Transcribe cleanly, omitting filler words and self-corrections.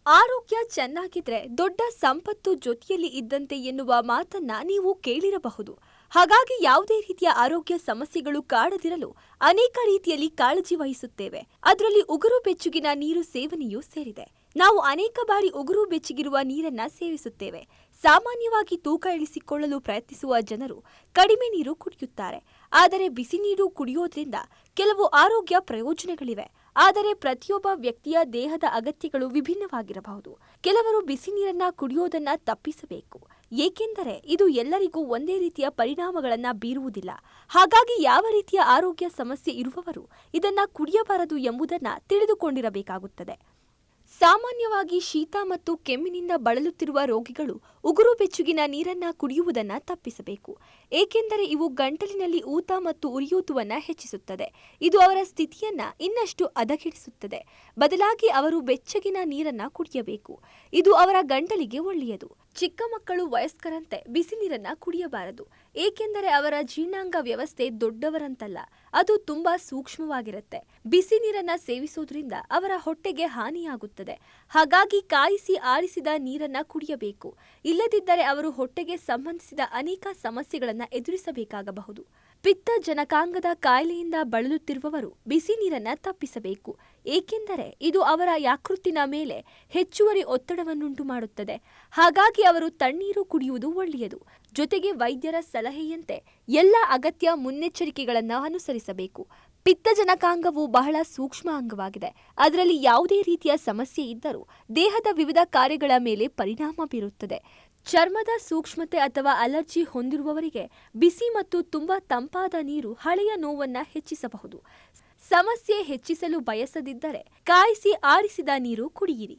ಆರೋಗ್ಯ ಚೆನ್ನಾಗಿದ್ರೆ ದೊಡ್ಡ ಸಂಪತ್ತು ಜೊತೆಯಲ್ಲಿ ಇದ್ದಂತೆ ಎನ್ನುವ ಮಾತನ್ನ ನೀವು ಕೇಳಿರಬಹುದು. ಹಾಗಾಗಿ ಯಾವುದೇ ರೀತಿಯ ಆರೋಗ್ಯ ಸಮಸ್ಯೆಗಳು ಕಾಡದಿರಲು ಅನೇಕ ರೀತಿಯಲ್ಲಿ ಕಾಳಜಿ ವಹಿಸುತ್ತೇವೆ. ಅದರಲ್ಲಿ ಉಗುರು ಬೆಚ್ಚಗಿನ ನೀರು ಸೇವನೆಯೂ ಸೇರಿದೆ. ನಾವು ಅನೇಕ ಬಾರಿ ಉಗುರು ಬೆಚ್ಚಗಿರುವ ನೀರನ್ನ ಸೇವಿಸುತ್ತೇವೆ. ಸಾಮಾನ್ಯವಾಗಿ ತೂಕ ಇಳಿಸಿಕೊಳ್ಳಲು ಪ್ರಯತ್ನಿಸುವ ಜನರು ಕಡಿಮೆ ನೀರು ಕುಡಿಯುತ್ತಾರೆ. ಆದರೆ ಬಿಸಿ ನೀರು ಕುಡಿಯೋದ್ರಿಂದ ಕೆಲವು ಆರೋಗ್ಯ ಪ್ರಯೋಜನಗಳಿವೆ. ಆದರೆ ಪ್ರತಿಯೊಬ್ಬ ವ್ಯಕ್ತಿಯ ದೇಹದ ಅಗತ್ಯಗಳು ವಿಭಿನ್ನವಾಗಿರಬಹುದು. ಕೆಲವರು ಬಿಸಿ ನೀರನ್ನ ಕುಡಿಯೋದನ್ನ ತಪ್ಪಿಸಬೇಕು, ಏಕೆಂದರೆ ಇದು ಎಲ್ಲರಿಗೂ ಒಂದೇ ರೀತಿಯ ಪರಿಣಾಮಗಳನ್ನ ಬೀರುವುದಿಲ್ಲ. ಹಾಗಾಗಿ ಯಾವ ರೀತಿಯ ಆರೋಗ್ಯ ಸಮಸ್ಯೆ ಇರುವವರು ಇದನ್ನ ಕುಡಿಯಬಾರದು ಎಂಬುದನ್ನ ತಿಳಿದುಕೊಂಡಿರಬೇಕಾಗುತ್ತದೆ. ಸಾಮಾನ್ಯವಾಗಿ ಶೀತ ಮತ್ತು ಕೆಮ್ಮಿನಿಂದ ಬಳಲುತ್ತಿರುವ ರೋಗಿಗಳು ಉಗುರು ಬೆಚ್ಚಗಿನ ನೀರನ್ನ ಕುಡಿಯುವುದನ್ನು ತಪ್ಪಿಸಬೇಕು, ಏಕೆಂದರೆ ಇವು ಗಂಟಲಿನಲ್ಲಿ ಊತ ಮತ್ತು ಉರಿಯೂತವನ್ನು ಹೆಚ್ಚಿಸುತ್ತದೆ. ಇದು ಅವರ ಸ್ಥಿತಿಯನ್ನ ಇನ್ನಷ್ಟು ಹದಗೆಡಿಸುತ್ತದೆ. ಬದಲಾಗಿ ಅವರು ಬೆಚ್ಚಗಿನ ನೀರನ್ನ ಕುಡಿಯಬೇಕು. ಇದು ಅವರ ಗಂಟಲಿಗೆ ಒಳ್ಳೆಯದು. ಚಿಕ್ಕ ಮಕ್ಕಳು ವಯಸ್ಕರಂತೆ ಬಿಸಿ ನೀರನ್ನ ಕುಡಿಯಬಾರದು, ಏಕೆಂದರೆ ಅವರ ಜೀರ್ಣಾಂಗ ವ್ಯವಸ್ಥೆ ದೊಡ್ಡವರಂತಲ್ಲ, ಅದು ತುಂಬಾ ಸೂಕ್ಷ್ಮವಾಗಿರುತ್ತೆ. ಬಿಸಿ ನೀರನ್ನ ಸೇವಿಸೋದ್ರಿಂದ ಅವರ ಹೊಟ್ಟೆಗೆ ಹಾನಿಯಾಗುತ್ತದೆ. ಹಾಗಾಗಿ ಕಾಯಿಸಿ ಆರಿಸಿದ ನೀರನ್ನ ಕುಡಿಯಬೇಕು. ಇಲ್ಲದಿದ್ದರೆ ಅವರು ಹೊಟ್ಟೆಗೆ ಸಂಬಂಧಿಸಿದ ಅನೇಕ ಸಮಸ್ಯೆಗಳನ್ನು ಎದುರಿಸಬೇಕಾಗಬಹುದು. ಪಿತ್ತ ಜನಕಾಂಗದ ಕಾಯಿಲೆಯಿಂದ ಬಳಲುತ್ತಿರುವವರು ಬಿಸಿ ನೀರನ್ನ ತಪ್ಪಿಸಬೇಕು, ಏಕೆಂದರೆ ಇದು ಅವರ ಯಕೃತ್ತಿನ ಮೇಲೆ ಹೆಚ್ಚುವರಿ ಒತ್ತಡವನ್ನುಂಟು ಮಾಡುತ್ತದೆ. ಹಾಗಾಗಿ ಅವರು ತಣ್ಣೀರು ಕುಡಿಯುವುದು ಒಳ್ಳೆಯದು. ಜೊತೆಗೆ ವೈದ್ಯರ ಸಲಹೆಯಂತೆ ಎಲ್ಲ ಅಗತ್ಯ ಮುನ್ನೆಚ್ಚರಿಕೆಗಳನ್ನು ಅನುಸರಿಸಬೇಕು. ಪಿತ್ತಜನಕಾಂಗವು ಬಹಳ ಸೂಕ್ಷ್ಮ ಅಂಗವಾಗಿದೆ. ಅದರಲ್ಲಿ ಯಾವುದೇ ರೀತಿಯ ಸಮಸ್ಯೆ ಇದ್ದರೂ ದೇಹದ ವಿವಿಧ ಕಾರ್ಯಗಳ ಮೇಲೆ ಪರಿಣಾಮ ಬೀರುತ್ತದೆ. ಚರ್ಮದ ಸೂಕ್ಷ್ಮತೆ ಅಥವಾ ಅಲರ್ಜಿ ಹೊಂದಿರುವವರಿಗೆ ಬಿಸಿ ಮತ್ತು ತುಂಬಾ ತಂಪಾದ ನೀರು ಹಳೆಯ ನೋವನ್ನ ಹೆಚ್ಚಿಸಬಹುದು. ಸಮಸ್ಯೆ ಹೆಚ್ಚಿಸಲು ಬಯಸದಿದ್ದರೆ ಕಾಯಿಸಿ ಆರಿಸಿದ ನೀರು ಕುಡಿಯಿರಿ.